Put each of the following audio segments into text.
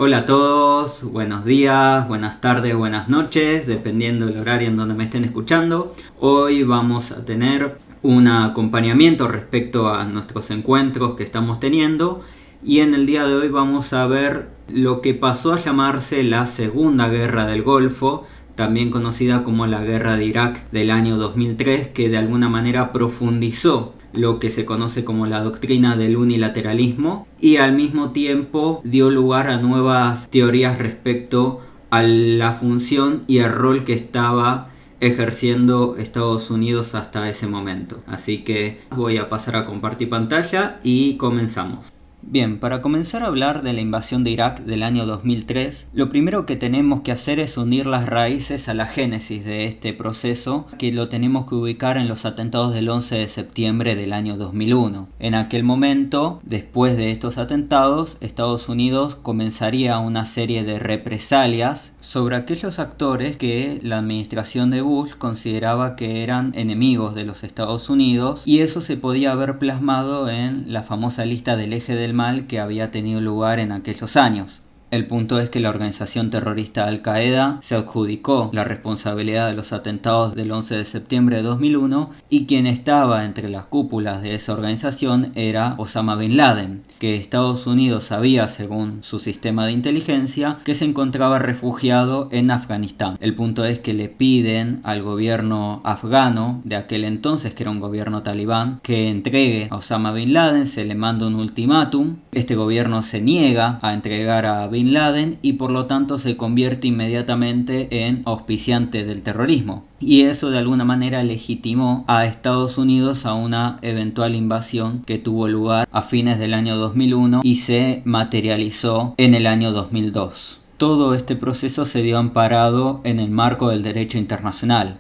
Hola a todos, buenos días, buenas tardes, buenas noches, dependiendo del horario en donde me estén escuchando. Hoy vamos a tener un acompañamiento respecto a nuestros encuentros que estamos teniendo, y en el día de hoy vamos a ver lo que pasó a llamarse la Segunda Guerra del Golfo, también conocida como la Guerra de Irak del año 2003, que de alguna manera profundizó lo que se conoce como la doctrina del unilateralismo y al mismo tiempo dio lugar a nuevas teorías respecto a la función y el rol que estaba ejerciendo Estados Unidos hasta ese momento. Así que voy a pasar a compartir pantalla y comenzamos. Bien, para comenzar a hablar de la invasión de Irak del año 2003, lo primero que tenemos que hacer es unir las raíces a la génesis de este proceso, que lo tenemos que ubicar en los atentados del 11 de septiembre del año 2001. En aquel momento, después de estos atentados, Estados Unidos comenzaría una serie de represalias sobre aquellos actores que la administración de Bush consideraba que eran enemigos de los Estados Unidos, y eso se podía ver plasmado en la famosa lista del eje del mal que había tenido lugar en aquellos años. El punto es que la organización terrorista Al-Qaeda se adjudicó la responsabilidad de los atentados del 11 de septiembre de 2001, y quien estaba entre las cúpulas de esa organización era Osama Bin Laden, que Estados Unidos sabía, según su sistema de inteligencia, que se encontraba refugiado en Afganistán. El punto es que le piden al gobierno afgano de aquel entonces, que era un gobierno talibán, que entregue a Osama Bin Laden. Se le manda un ultimátum. Este gobierno se niega a entregar a Bin Laden y por lo tanto se convierte inmediatamente en auspiciante del terrorismo. Y eso de alguna manera legitimó a Estados Unidos a una eventual invasión que tuvo lugar a fines del año 2001 y se materializó en el año 2002. Todo este proceso se dio amparado en el marco del derecho internacional.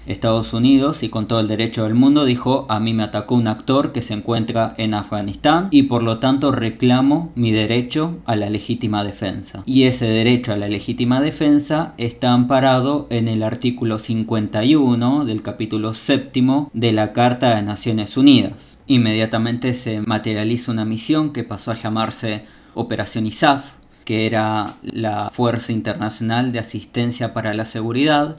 Estados Unidos, y con todo el derecho del mundo, dijo: a mí me atacó un actor que se encuentra en Afganistán y por lo tanto reclamo mi derecho a la legítima defensa. Y ese derecho a la legítima defensa está amparado en el artículo 51 del capítulo 7 de la Carta de Naciones Unidas. Inmediatamente se materializa una misión que pasó a llamarse Operación ISAF, que era la Fuerza Internacional de Asistencia para la Seguridad,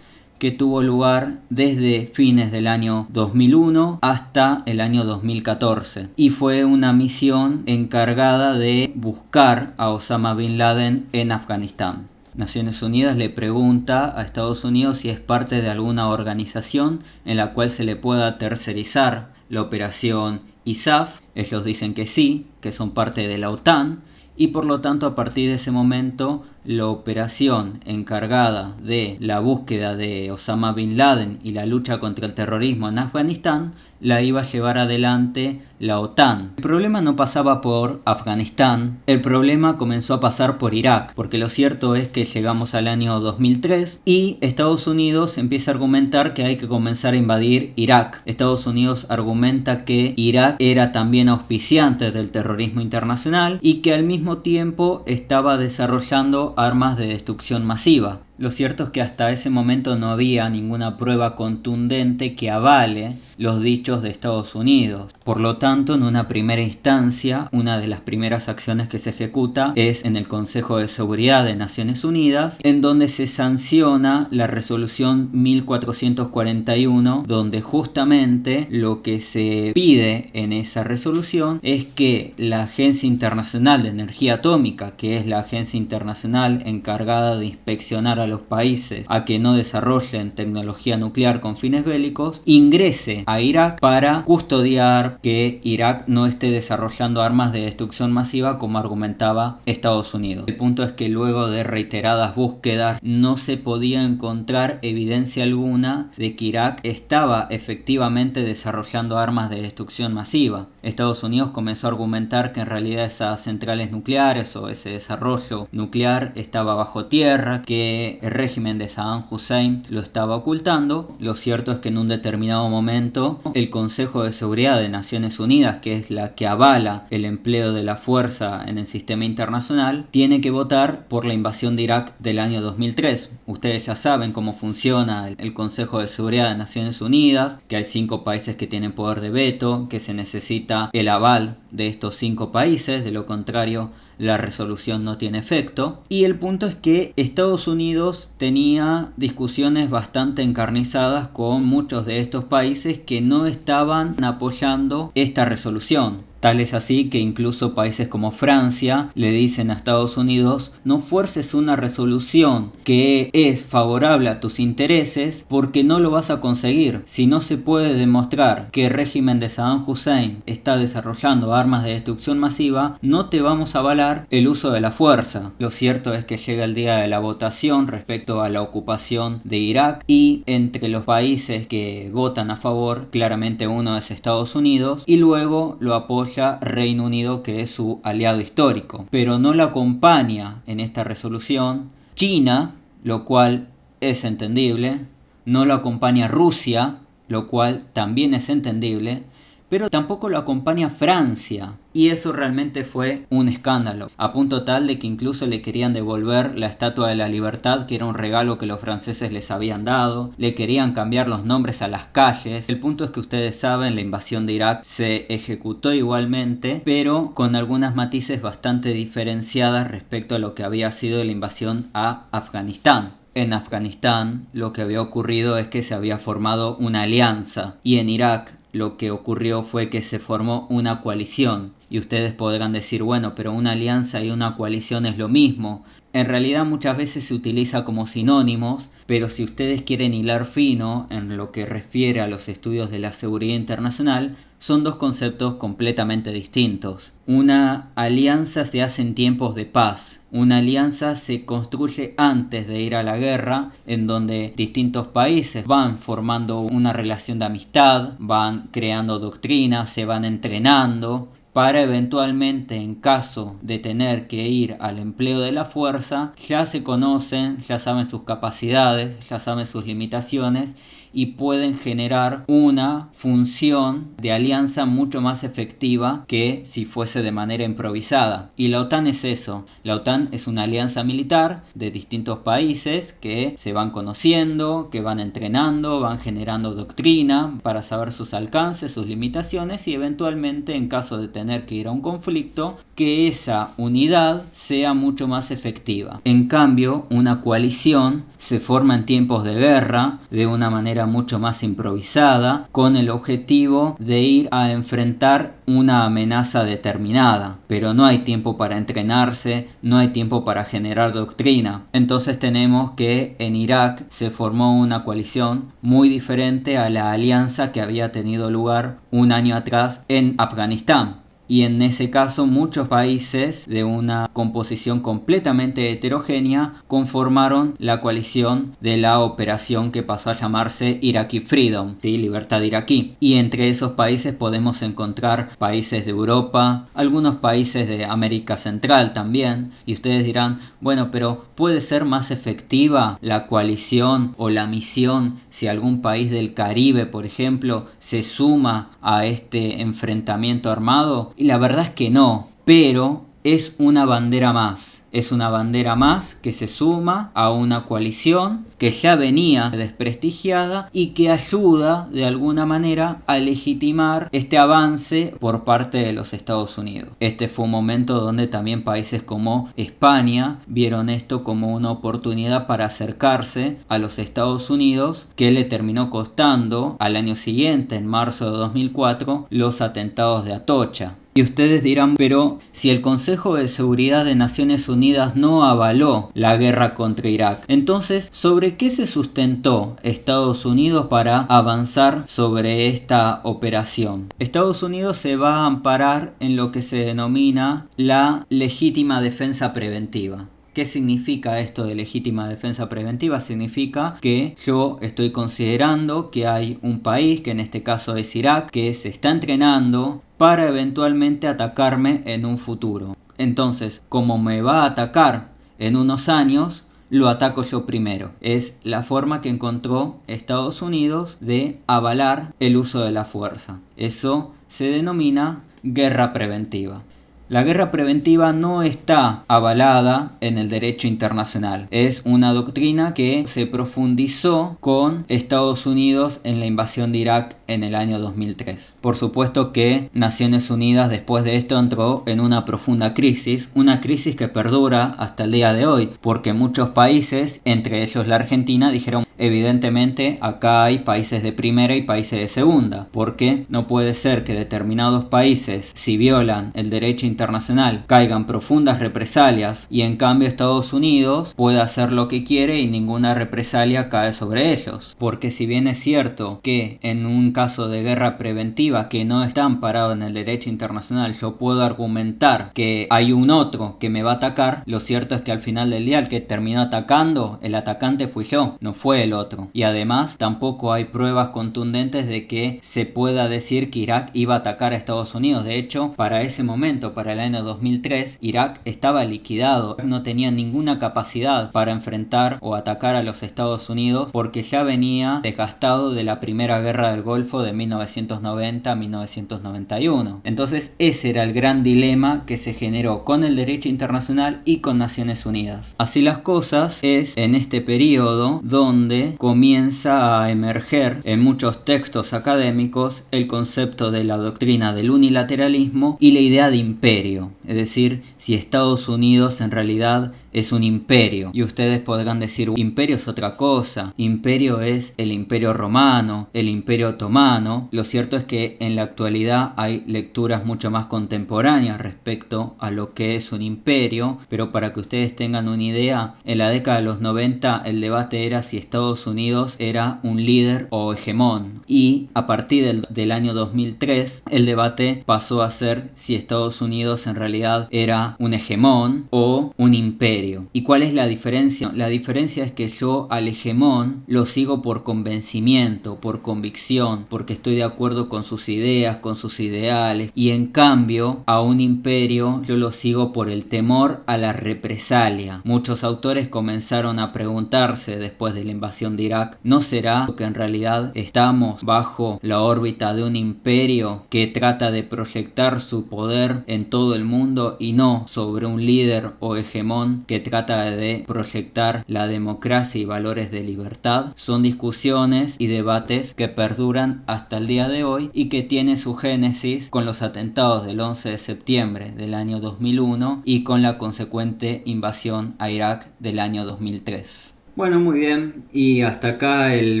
que tuvo lugar desde fines del año 2001 hasta el año 2014, y fue una misión encargada de buscar a Osama Bin Laden en Afganistán. Naciones Unidas le pregunta a Estados Unidos si es parte de alguna organización en la cual se le pueda tercerizar la operación ISAF. Ellos dicen que sí, que son parte de la OTAN, y por lo tanto a partir de ese momento la operación encargada de la búsqueda de Osama Bin Laden y la lucha contra el terrorismo en Afganistán la iba a llevar adelante la OTAN. El problema no pasaba por Afganistán, el problema comenzó a pasar por Irak, porque lo cierto es que llegamos al año 2003 y Estados Unidos empieza a argumentar que hay que comenzar a invadir Irak. Estados Unidos argumenta que Irak era también auspiciante del terrorismo internacional y que al mismo tiempo estaba desarrollando armas de destrucción masiva. Lo cierto es que hasta ese momento no había ninguna prueba contundente que avale los dichos de Estados Unidos. Por lo tanto, en una primera instancia, una de las primeras acciones que se ejecuta es en el Consejo de Seguridad de Naciones Unidas, en donde se sanciona la resolución 1441, donde justamente lo que se pide en esa resolución es que la Agencia Internacional de Energía Atómica, que es la agencia internacional encargada de inspeccionar a los países a que no desarrollen tecnología nuclear con fines bélicos, ingrese a Irak para custodiar que Irak no esté desarrollando armas de destrucción masiva como argumentaba Estados Unidos. El punto es que luego de reiteradas búsquedas no se podía encontrar evidencia alguna de que Irak estaba efectivamente desarrollando armas de destrucción masiva. Estados Unidos comenzó a argumentar que en realidad esas centrales nucleares o ese desarrollo nuclear estaba bajo tierra, que el régimen de Saddam Hussein lo estaba ocultando. Lo cierto es que en un determinado momento el Consejo de Seguridad de Naciones Unidas, que es la que avala el empleo de la fuerza en el sistema internacional, tiene que votar por la invasión de Irak del año 2003. Ustedes ya saben cómo funciona el Consejo de Seguridad de Naciones Unidas, que hay 5 países que tienen poder de veto, que se necesita el aval de estos 5 países, de lo contrario la resolución no tiene efecto. Y el punto es que Estados Unidos tenía discusiones bastante encarnizadas con muchos de estos países que no estaban apoyando esta resolución. Tal es así que incluso países como Francia le dicen a Estados Unidos: no fuerces una resolución que es favorable a tus intereses porque no lo vas a conseguir. Si no se puede demostrar que el régimen de Saddam Hussein está desarrollando armas de destrucción masiva, no te vamos a avalar el uso de la fuerza. Lo cierto es que llega el día de la votación respecto a la ocupación de Irak y entre los países que votan a favor, claramente uno es Estados Unidos y luego lo apoya Reino Unido, que es su aliado histórico, pero no lo acompaña en esta resolución China, lo cual es entendible, no lo acompaña Rusia, lo cual también es entendible, pero tampoco lo acompaña Francia. Y eso realmente fue un escándalo, a punto tal de que incluso le querían devolver la Estatua de la Libertad, que era un regalo que los franceses les habían dado, le querían cambiar los nombres a las calles. El punto es que ustedes saben, la invasión de Irak se ejecutó igualmente, pero con algunas matices bastante diferenciadas respecto a lo que había sido la invasión a Afganistán. En Afganistán lo que había ocurrido es que se había formado una alianza y en Irak lo que ocurrió fue que se formó una coalición. Y ustedes podrán decir, bueno, pero una alianza y una coalición es lo mismo. En realidad muchas veces se utiliza como sinónimos, pero si ustedes quieren hilar fino en lo que refiere a los estudios de la seguridad internacional, son dos conceptos completamente distintos. Una alianza se hace en tiempos de paz. Una alianza se construye antes de ir a la guerra, en donde distintos países van formando una relación de amistad, van creando doctrinas, se van entrenando, para eventualmente, en caso de tener que ir al empleo de la fuerza, ya se conocen, ya saben sus capacidades, ya saben sus limitaciones y pueden generar una función de alianza mucho más efectiva que si fuese de manera improvisada. Y la OTAN es eso. La OTAN es una alianza militar de distintos países que se van conociendo, que van entrenando, van generando doctrina para saber sus alcances, sus limitaciones y eventualmente, en caso de tener que ir a un conflicto, que esa unidad sea mucho más efectiva. En cambio, una coalición se forma en tiempos de guerra de una manera mucho más improvisada, con el objetivo de ir a enfrentar una amenaza determinada, pero no hay tiempo para entrenarse, no hay tiempo para generar doctrina. Entonces tenemos que en Irak se formó una coalición muy diferente a la alianza que había tenido lugar un año atrás en Afganistán. Y en ese caso muchos países de una composición completamente heterogénea conformaron la coalición de la operación que pasó a llamarse Iraqi Freedom, ¿sí? Libertad iraquí. Y entre esos países podemos encontrar países de Europa, algunos países de América Central también. Y ustedes dirán, bueno, pero ¿puede ser más efectiva la coalición o la misión si algún país del Caribe, por ejemplo, se suma a este enfrentamiento armado? Y la verdad es que no, pero es una bandera más. Es una bandera más que se suma a una coalición que ya venía desprestigiada y que ayuda de alguna manera a legitimar este avance por parte de los Estados Unidos. Este fue un momento donde también países como España vieron esto como una oportunidad para acercarse a los Estados Unidos, que le terminó costando al año siguiente, en marzo de 2004, los atentados de Atocha. Y ustedes dirán, pero si el Consejo de Seguridad de Naciones Unidas no avaló la guerra contra Irak, entonces, ¿sobre qué se sustentó Estados Unidos para avanzar sobre esta operación? Estados Unidos se va a amparar en lo que se denomina la legítima defensa preventiva. ¿Qué significa esto de legítima defensa preventiva? Significa que yo estoy considerando que hay un país, que en este caso es Irak, que se está entrenando para eventualmente atacarme en un futuro. Entonces, como me va a atacar en unos años, lo ataco yo primero. Es la forma que encontró Estados Unidos de avalar el uso de la fuerza. Eso se denomina guerra preventiva. La guerra preventiva no está avalada en el derecho internacional. Es una doctrina que se profundizó con Estados Unidos en la invasión de Irak en el año 2003. Por supuesto que Naciones Unidas después de esto entró en una profunda crisis, una crisis que perdura hasta el día de hoy, porque muchos países, entre ellos la Argentina, dijeron evidentemente acá hay países de primera y países de segunda, porque no puede ser que determinados países, si violan el derecho internacional, caigan profundas represalias y en cambio Estados Unidos puede hacer lo que quiere y ninguna represalia cae sobre ellos. Porque si bien es cierto que en un caso de guerra preventiva que no está amparado en el derecho internacional yo puedo argumentar que hay un otro que me va a atacar, lo cierto es que al final del día el que terminó atacando, el atacante fui yo, no fue el otro. Y además tampoco hay pruebas contundentes de que se pueda decir que Irak iba a atacar a Estados Unidos. De hecho, para ese momento, para el año 2003, Irak estaba liquidado, no tenía ninguna capacidad para enfrentar o atacar a los Estados Unidos porque ya venía desgastado de la primera guerra del Golfo de 1990 a 1991. Entonces ese era el gran dilema que se generó con el derecho internacional y con Naciones Unidas. Así las cosas, es en este periodo donde comienza a emerger en muchos textos académicos el concepto de la doctrina del unilateralismo y la idea de imperio, es decir, si Estados Unidos en realidad es un imperio. Y ustedes podrán decir, imperio es otra cosa, imperio es el imperio romano, el imperio otomano. Lo cierto es que en la actualidad hay lecturas mucho más contemporáneas respecto a lo que es un imperio, pero para que ustedes tengan una idea, en la década de los 90 el debate era si Estados Unidos era un líder o hegemón, y a partir del año 2003 el debate pasó a ser si Estados Unidos en realidad era un hegemón o un imperio. ¿Y cuál es la diferencia? La diferencia es que yo al hegemón lo sigo por convencimiento, por convicción, porque estoy de acuerdo con sus ideas, con sus ideales, y en cambio a un imperio yo lo sigo por el temor a la represalia. Muchos autores comenzaron a preguntarse después de la invasión de Irak, ¿no será que en realidad estamos bajo la órbita de un imperio que trata de proyectar su poder en todo el mundo y no sobre un líder o hegemón que trata de proyectar la democracia y valores de libertad? Son discusiones y debates que perduran hasta el día de hoy y que tiene su génesis con los atentados del 11 de septiembre del año 2001 y con la consecuente invasión a Irak del año 2003. Bueno, muy bien, y hasta acá el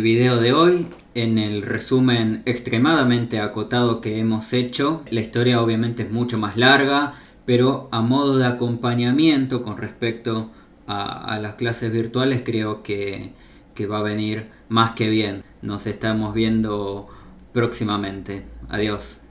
video de hoy. En el resumen extremadamente acotado que hemos hecho, la historia obviamente es mucho más larga, pero a modo de acompañamiento con respecto a las clases virtuales creo que va a venir más que bien. Nos estamos viendo próximamente. Adiós.